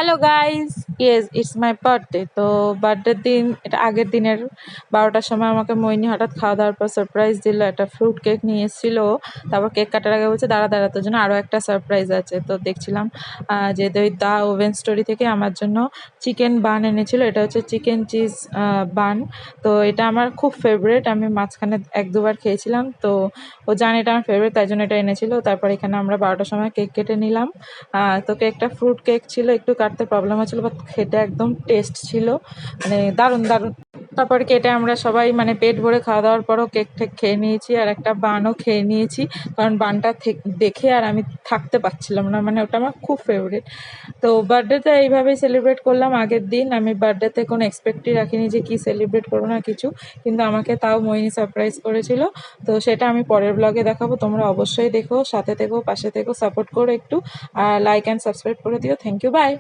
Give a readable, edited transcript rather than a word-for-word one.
Hello guys, yes it's my birthday. তো বার্থডের দিন, এটা আগের দিনের 12টার সময় আমাকে মইনি হঠাৎ খাওয়া দাওয়ার পর সারপ্রাইজ দিল। একটা ফ্রুট কেক নিয়ে এসেছিল। তারপর কেক কাটার আগে বলছে দাঁড়া দাঁড়া, তোর জন্য আরও একটা সারপ্রাইজ আছে। তো দেখছিলাম যে ওই দা ওভেন স্টোরি থেকে আমার জন্য চিকেন বান এনেছিল। এটা হচ্ছে চিকেন চিজ বান। তো এটা আমার খুব ফেভারিট, আমি মাঝখানে 1-2বার খেয়েছিলাম। তো ও জানে এটা আমার ফেভারিট, তাই জন্য এটা এনেছিল। তারপর এখানে আমরা 12টার সময় কেক কেটে নিলাম। তো কেকটা ফ্রুট কেক ছিল, একটু কাটতে প্রবলেম হচ্ছিলো, বাট খেতে একদম টেস্ট ছিল, মানে দারুণ দারুণ। তারপর কেটে আমরা সবাই মানে পেট ভরে খাওয়া দাওয়ার পরও কেক ঠেক খেয়ে নিয়েছি, আর একটা বানও খেয়ে নিয়েছি, কারণ বানটা দেখে আর আমি থাকতে পারছিলাম না, মানে ওটা আমার খুব ফেভারিট। তো বার্থডেটা এইভাবেই সেলিব্রেট করলাম। আগের দিন আমি বার্থডেতে কোনো এক্সপেক্টই রাখিনি যে কী সেলিব্রেট করবো না কিছু, কিন্তু আমাকে তাও মোহিনী সারপ্রাইজ করেছিল। তো সেটা আমি পরের ব্লগে দেখাবো, তোমরা অবশ্যই দেখো, সাথে থেকো, পাশে থেকো, সাপোর্ট করো একটু, আর লাইক অ্যান্ড সাবস্ক্রাইব করে দিও। Thank you, by.